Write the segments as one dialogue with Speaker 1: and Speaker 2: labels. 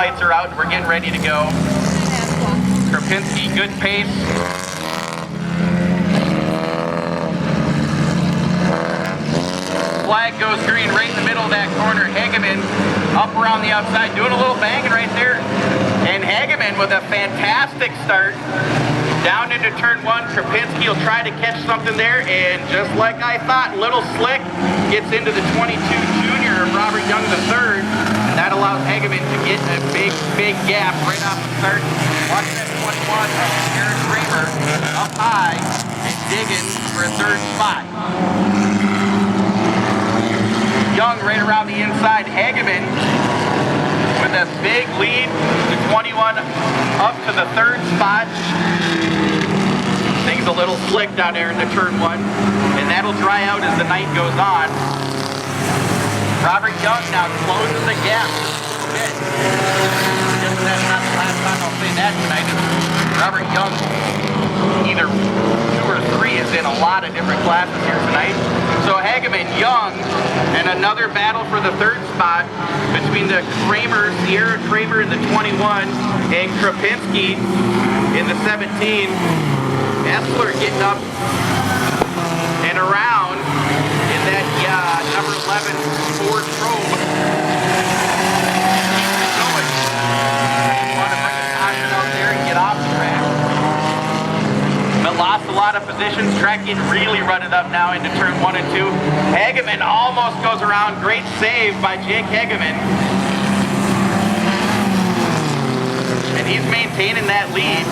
Speaker 1: lights are out and we're getting ready to go. Krapinski, good pace. Flag goes green right in the middle of that corner. Hageman up around the outside, doing a little banging right there. And Hageman with a fantastic start. Down into turn one, Krapinski will try to catch something there, and just like I thought, little slick, gets into the 22 junior of Robert Young III, and that allows Hageman to get a big gap right off the start. Watch that 21 of Aaron Kramer up high and digging for a third spot. Young right around the inside, Hageman with a big lead, the 21 up to the third spot. Things a little slick down there in the turn one, and that'll dry out as the night goes on. Robert Young now closes the gap just a little bit. Guess that's not the last time I'll say that tonight. Robert Young, either 2 or 3, is in a lot of different classes here tonight. So Hageman, Young, and another battle for the third spot between the Kramer, Sierra Kramer in the 21 and Krapinski in the 17. Essler getting up and around in that number 11 Ford Probe. Keeps it going. Want to bring a caution out there and get off the track. But lost a lot of positions. Track getting really rutted up now into turn 1 and 2. Hageman almost goes around. Great save by Jake Hageman. And he's maintaining that lead.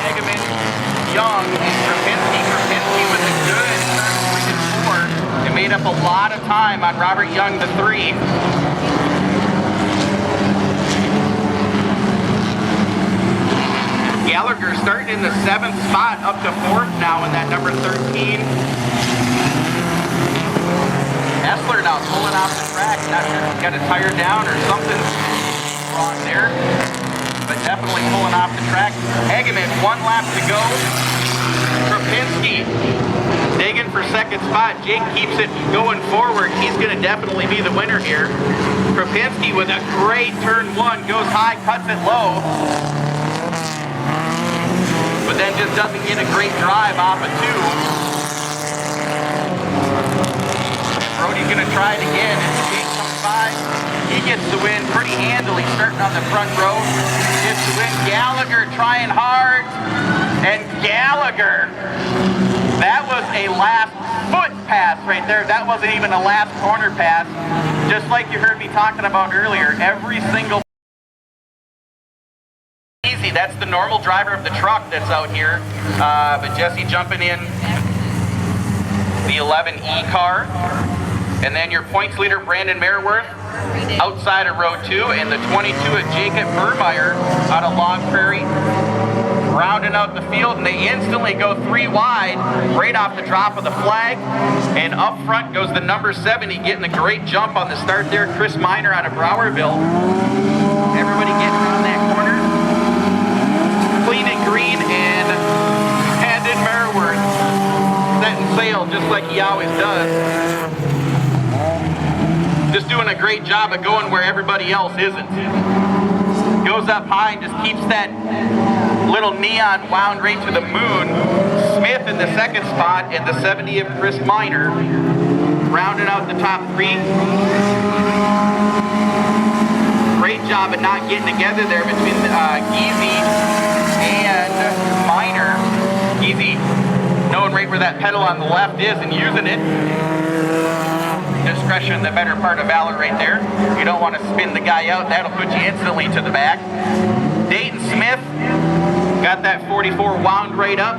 Speaker 1: Hageman, Young, and Krapinski. Krapinski with a good turn 3 and 4. It made up a lot of time on Robert Young, the 3. Gallagher starting in the 7th spot, up to 4th now in that number 13. Essler now pulling off the track. Not sure if he's got a tire down or something wrong there, but definitely pulling off the track. Hageman, 1 lap to go. Krapinski digging for 2nd spot. Jake keeps it going forward. He's going to definitely be the winner here. Krapinski with a great turn 1, goes high, cuts it low, but then just doesn't get a great drive off of 2. Brody's going to try it again. As Jake comes by, he gets the win pretty handily, starting on the front row. Gets the win. Gallagher trying hard, and Gallagher, that was a last foot pass right there. That wasn't even a last corner pass. Just like you heard me talking about earlier, every single easy. That's the normal driver of the truck that's out here. But Jesse jumping in the 11E car. And then your points leader, Brandon Merriworth, outside of row 2, and the 22 of Jacob Burmeyer out of Long Prairie, rounding out the field, and they instantly go 3 wide right off the drop of the flag. And up front goes the number 70, getting a great jump on the start there, Chris Miner out of Browerville. Everybody getting around that corner. Clean and green, and Brandon Merriworth setting sail just like he always does. Just doing a great job of going where everybody else isn't. Goes up high and just keeps that little neon wound right to the moon. Smith in the 2nd spot, and the 70 of Chris Miner rounding out the top 3. Great job of not getting together there between Geezy and Miner. Geezy knowing right where that pedal on the left is and using it. Discretion, the better part of valor right there. You don't want to spin the guy out. That'll put you instantly to the back. Dayton Smith got that 44 wound right up.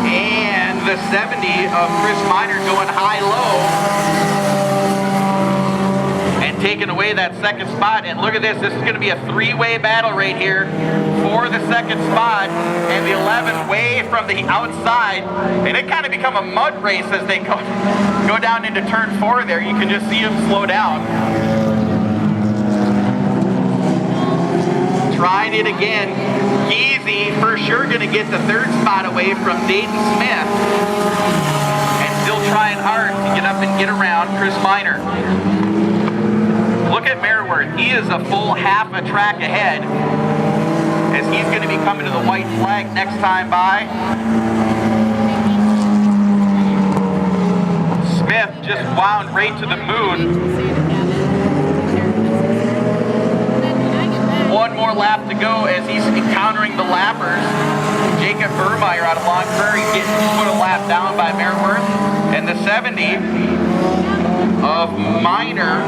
Speaker 1: And the 70 of Chris Miner going high-low and taking away that 2nd spot. And look at this. This is going to be a 3-way battle right here for the 2nd spot, and the 11 way from the outside, and it kind of become a mud race as they go down into turn 4 there. You can just see them slow down. Trying it again. Easy for sure going to get the third spot away from Dayton Smith, and still trying hard to get up and get around Chris Miner. Look at Merworth. He is a full half a track ahead, as he's going to be coming to the white flag next time by. Smith just wound right to the moon. One more lap to go as he's encountering the lappers. Jacob Burmeyer out of Long Prairie getting put a lap down by Merworth. And the 70 of Miner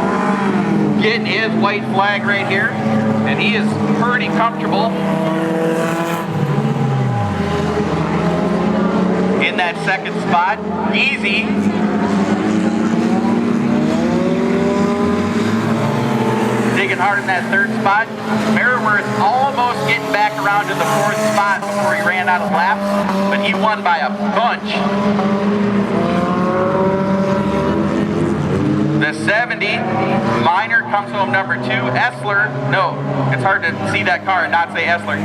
Speaker 1: getting his white flag right here. And he is pretty comfortable in that second spot. Easy. Digging hard in that third spot. Merworth almost getting back around to the fourth spot before he ran out of laps, but he won by a bunch. The 70, Miner comes home number 2. Essler, no, it's hard to see that car and not say Essler.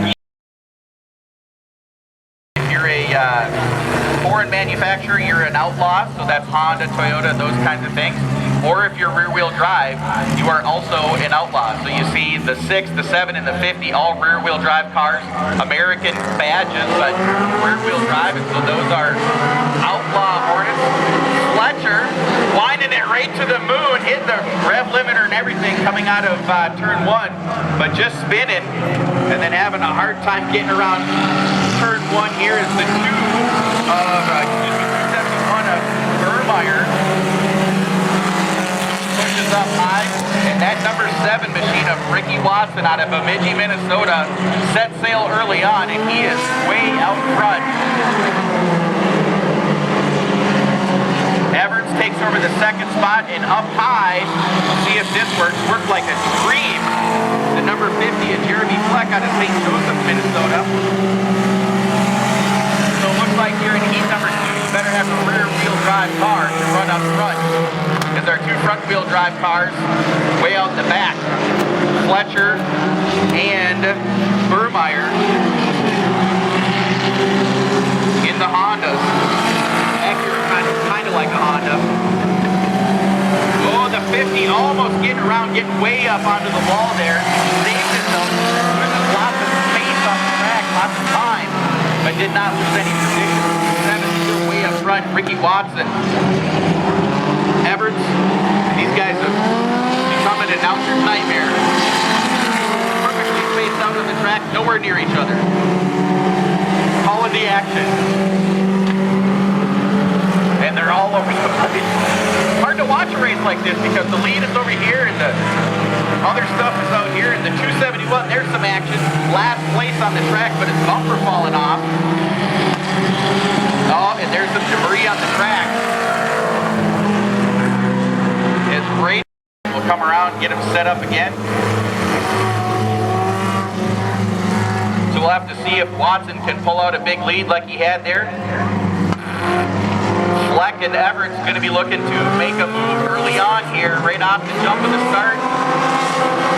Speaker 1: If you're a foreign manufacturer, you're an outlaw, so that's Honda, Toyota, those kinds of things. Or if you're rear-wheel drive, you are also an outlaw. So you see the 6, the 7, and the 50, all rear-wheel drive cars, American badges, but rear-wheel drive, and so those are outlaw Hornets. Fletcher, winding it right to the moon, hitting the rev limiter and everything coming out of turn 1, but just spinning, and then having a hard time getting around turn 1 here is the 271 of Burmeyer. Up high, and that number 7 machine of Ricky Watson out of Bemidji, Minnesota set sail early on, and he is way out front. Everts takes over the second spot, and up high, see if this works, worked like a dream. The number 50 is Jeremy Fleck out of St. Joseph, Minnesota. So it looks like here in heat number 2, you better have a rear-wheel drive car to run up front, because our 2 front-wheel drive cars way out in the back. Fletcher and Burmeyer in the Hondas. Accurate, kind of like a Honda. Oh, the 50 almost getting around, getting way up onto the wall there. Saved it though. There's lots of space on the track, lots of time, but did not lose any position. 7 still way up front. Ricky Watson. Everts, these guys have become an announcer's nightmare. Perfectly spaced out on the track, nowhere near each other. Calling the action. And they're all over the place. Hard to watch a race like this because the lead is over here and the other stuff is out here. And the 271, there's some action. Last place on the track, but his bumper falling off. Oh, and there's some debris on the track. Great. We'll come around and get him set up again. So we'll have to see if Watson can pull out a big lead like he had there. Fleck and Everett's going to be looking to make a move early on here, right off the jump of the start.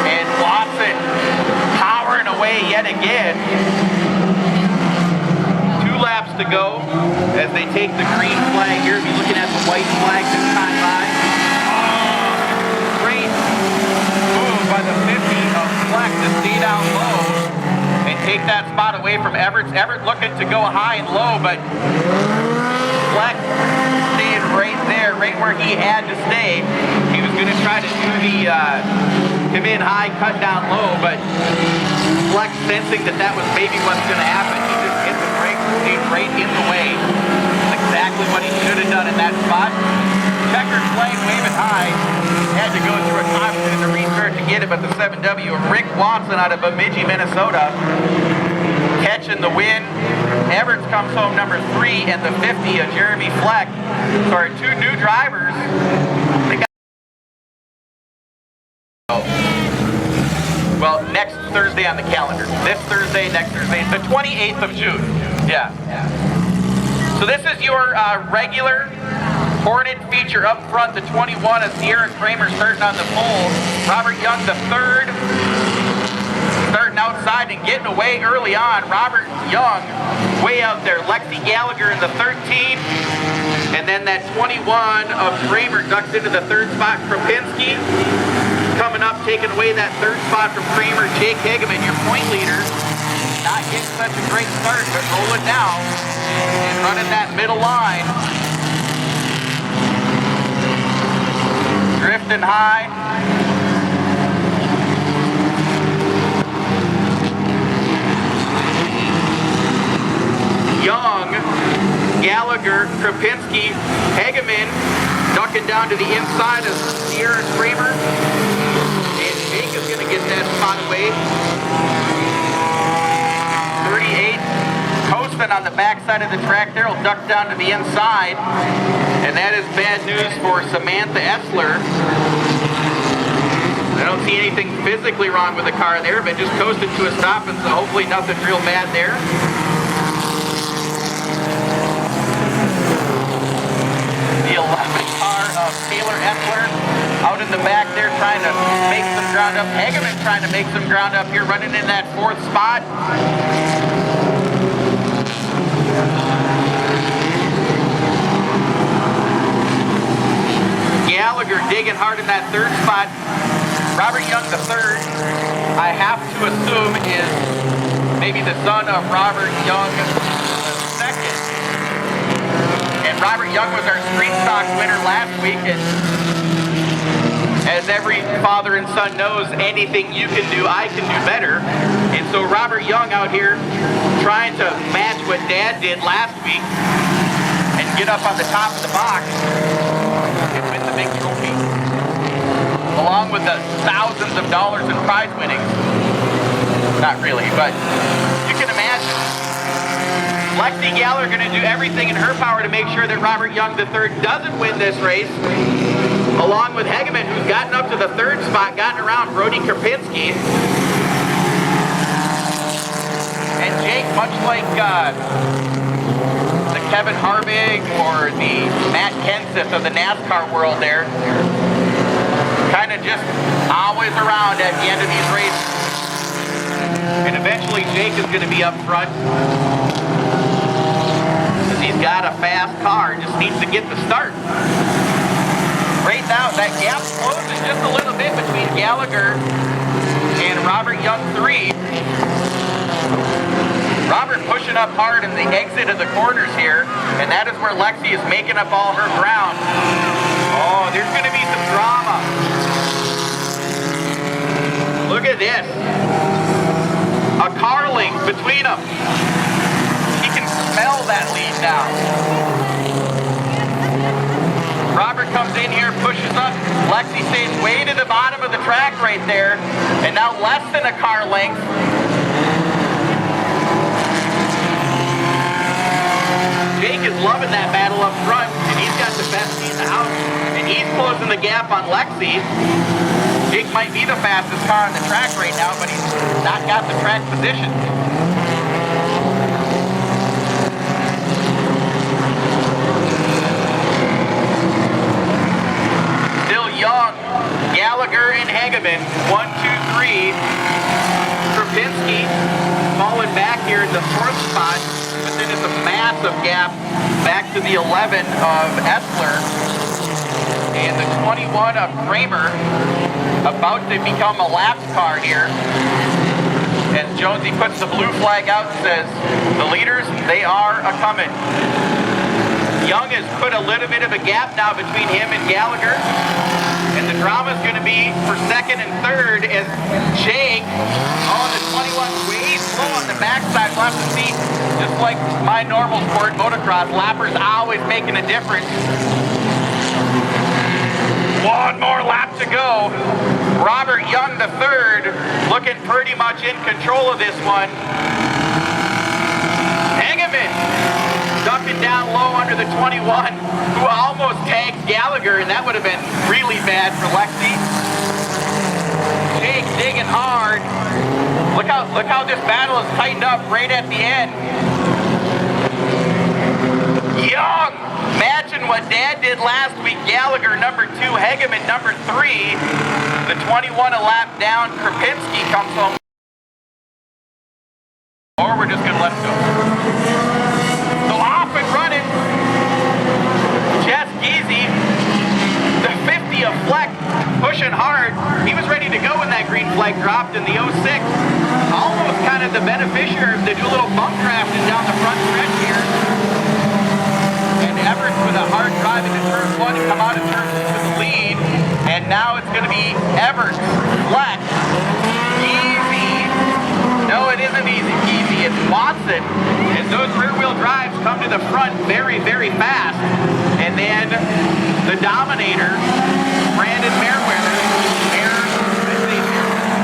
Speaker 1: And Watson powering away yet again. 2 laps to go as they take the green flag here. Be looking at the white flag this time by. By the 50 of Fleck to stay down low and take that spot away from Everett. Everett looking to go high and low, but Fleck staying right there, right where he had to stay. He was going to try to do the come in high, cut down low, but Fleck sensing that was maybe what's going to happen. He just hit the brake, stayed right in the way. That's exactly what he should have done in that spot. Checkered flag waving high. Had to go through a caution in the restart to get it, but the 7W of Rick Watson out of Bemidji, Minnesota, catching the win. Everett comes home number 3, and the 50 of Jeremy Fleck. So our 2 new drivers. They got well, next Thursday on the calendar. This Thursday, next Thursday, the 28th of June. Yeah. So this is your regular Hornet feature up front, the 21 of Sierra Kramer starting on the pole. Robert Young, the 3rd, starting out. outside and getting away early on. Robert Young way out there. Lexi Gallagher in the 13. And then that 21 of Kramer ducks into the third spot. Krapinski coming up, taking away that third spot from Kramer. Jake Hageman, your point leader. Not getting such a great start, but rolling now and running that middle line. Drifting high. Young, Gallagher, Krapinski, Hageman ducking down to the inside of Sierra Kramer. And Jake is going to get that spot away. 38, coasting on the backside of the track there, will duck down to the inside. And that is bad news for Samantha Essler. I don't see anything physically wrong with the car there, but just coasted to a stop, and so hopefully nothing real bad there. The 11 car of Taylor Essler out in the back there trying to make some ground up. Hageman trying to make some ground up here, running in that fourth spot. Gallagher digging hard in that third spot. Robert Young, the third, I have to assume is maybe the son of Robert Young, the second. And Robert Young was our Street Stocks winner last week. And as every father and son knows, anything you can do, I can do better. And so Robert Young out here trying to match what Dad did last week and get up on the top of the box and win the big trophy, along with the thousands of dollars in prize winnings. Not really, but you can imagine. Lexi Gallagher going to do everything in her power to make sure that Robert Young III doesn't win this race, along with Hageman, who's gotten up to the third spot, gotten around Brody Krapinski. And Jake, much like the Kevin Harvick or the Matt Kenseth of the NASCAR world there, kind of just always around at the end of these races. And eventually Jake is going to be up front, because he's got a fast car, just needs to get the start. Right now, that gap closes just a little bit between Gallagher and Robert Young III. Robert pushing up hard in the exit of the corners here, and that is where Lexi is making up all her ground. Oh, there's going to be some drama. Look at this. A car link between them. He can smell that lead now. Robert comes in here, pushes up. Lexi stays way to the bottom of the track right there, and now less than a car length. Jake is loving that battle up front, and he's got the best seat in the house, and he's closing the gap on Lexi. Jake might be the fastest car on the track right now, but he's not got the track position. Still Young, Gallagher, and Hageman. 1, 2, 3. Krapinski falling back here in the fourth spot, but then it's a massive gap back to the 11 of Essler. And the 21 of Kramer about to become a laps car here. As Jonesy puts the blue flag out and says, the leaders, they are a-coming. Young has put a little bit of a gap now between him and Gallagher. And the drama is going to be for second and third as Jake, the 21 way slow on the backside. We'll have to see, just like my normal sport, motocross, lappers always making a difference. One more lap to go. Robert Young III looking pretty much in control of this one. Hageman ducking down low under the 21, who almost tagged Gallagher, and that would have been really bad for Lexi. Jake digging hard. Look how this battle is tightened up right at the end. Young matching what Dad did last week. Gallagher number 2, Hageman number 3. The 21 a lap down. Krapinski comes home we're just going to let him go. So off and running. Jess Geezy, the 50 of Fleck, pushing hard. He was ready to go when that green flag dropped in the 06. Almost kind of the beneficiary. They do a little bump crashing down the front stretch here. And Everett with a hard drive into turn 1 to come out of turn 2 with the lead. And now it's going to be Everett, Fleck, Geezy. No, it isn't easy. It's Watson. As those rear-wheel drives come to the front very, very fast. And then the Dominator, Brandon Merriweather,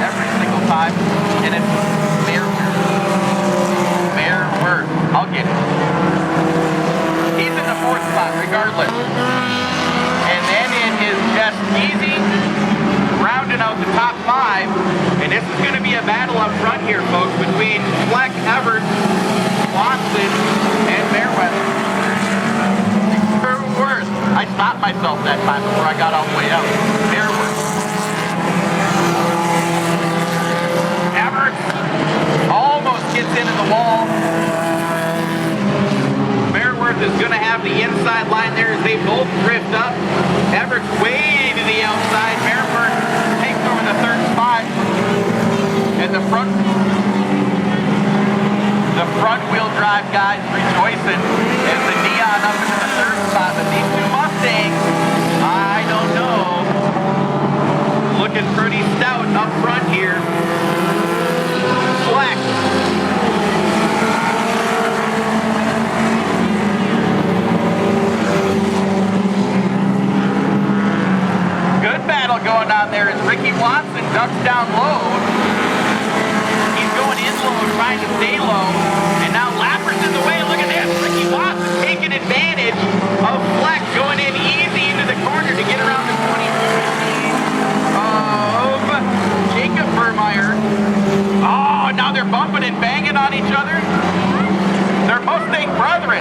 Speaker 1: every single time. And it's Merriweather. I'll get it. He's in the 4th spot regardless. And then it is Jess Geezy rounding out the top 5. And this is going to be a battle up front here, folks, between Fleck, Everett, Watson, and Merriweather. Merriweather. I stopped myself that time before I got all the way out. Merriweather. Everett almost gets into the wall. Merriweather is going to have the inside line there as they both drift up. Everett's way to the outside. Merriweather takes over the 3rd spot. And the front wheel drive guys rejoicing as the Neon up into the 3rd spot. But these two Mustangs, I don't know, looking pretty stout up front here. Fleck. Good battle going on there as Ricky Watson ducks down low. He's going in low, trying to stay low. And now Lapper's in the way. Look at this. Ricky Watson taking advantage of Fleck going in easy into the corner to get around the 22 of Jacob Vermeyer. Oh, now they're bumping and banging on each other. They're Mustang brethren.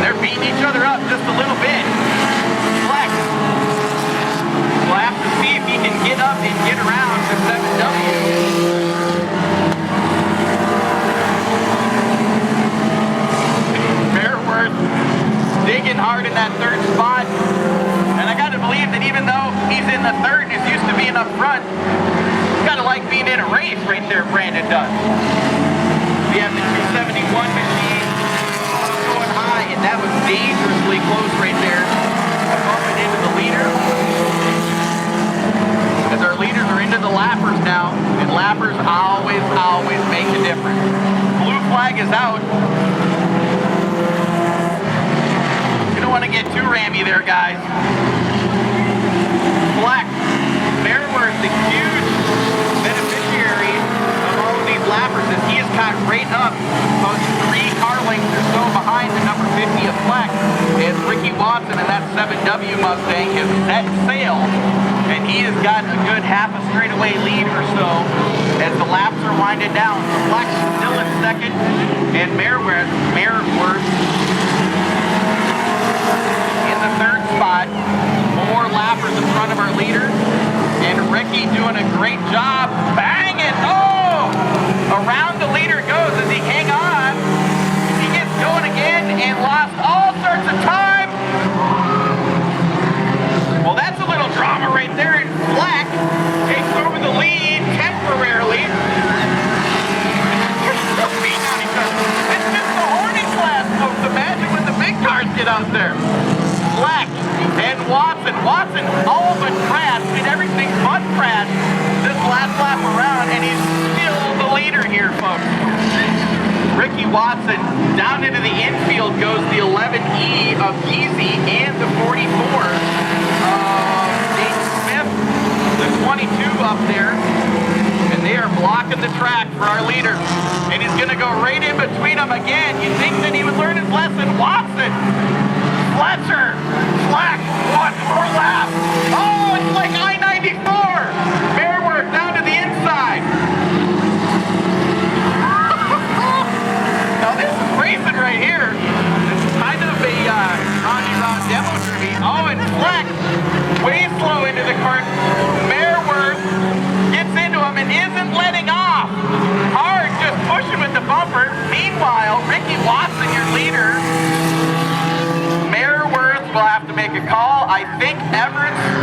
Speaker 1: They're beating each other up just a little bit. Fleck will have to see if he can get up and get around the 7W. Digging hard in that 3rd spot. And I got to believe that even though he's in the 3rd and is used to being up front, he's kind of like being in a race right there, Brandon does. We have the 271 machine going high, and that was dangerously close right there. Bumping into the leader. As our leaders are into the lappers now, and lappers always make a difference. Blue flag is out. Want to get too rammy there, guys. Fleck, Merriweather, the huge beneficiary of all of these lappers, as he is caught right up about 3 car lengths or so behind the number 50 of Fleck, as Ricky Watson and that 7W Mustang has set sail, and he has got a good half a straightaway lead or so as the laps are winding down. Fleck still in 2nd, and Merriweather in the 3rd spot. 4 lappers in front of our leader. And Ricky doing a great job. Banging! Oh! Around the leader goes as he hang on. He gets going again and lost all sorts of time. Well, that's a little drama right there. And Fleck takes over the lead temporarily. They're still beating on each other. It's just the Hornet class, folks. Imagine when the big cars get out there. Fleck and Watson. Watson all but crashed, did everything but crash this last lap around, and he's still the leader here, folks. Ricky Watson down into the infield goes the 11E of Geezy and the 44 of Dave Smith, the 22 up there, and they are blocking the track for our leader. And he's going to go right in between them again. You'd think that he would learn his lesson. Watson! Fletcher, Fleck, 1 more lap. Oh, it's like I-94. Merriweather down to the inside. Now this is racing right here. This is kind of a Ronnie Ron demo derby. Oh, and Fleck way slow into the cart. Merriweather gets into him and isn't letting off. Hard, just pushing with the make a call. I think Everett's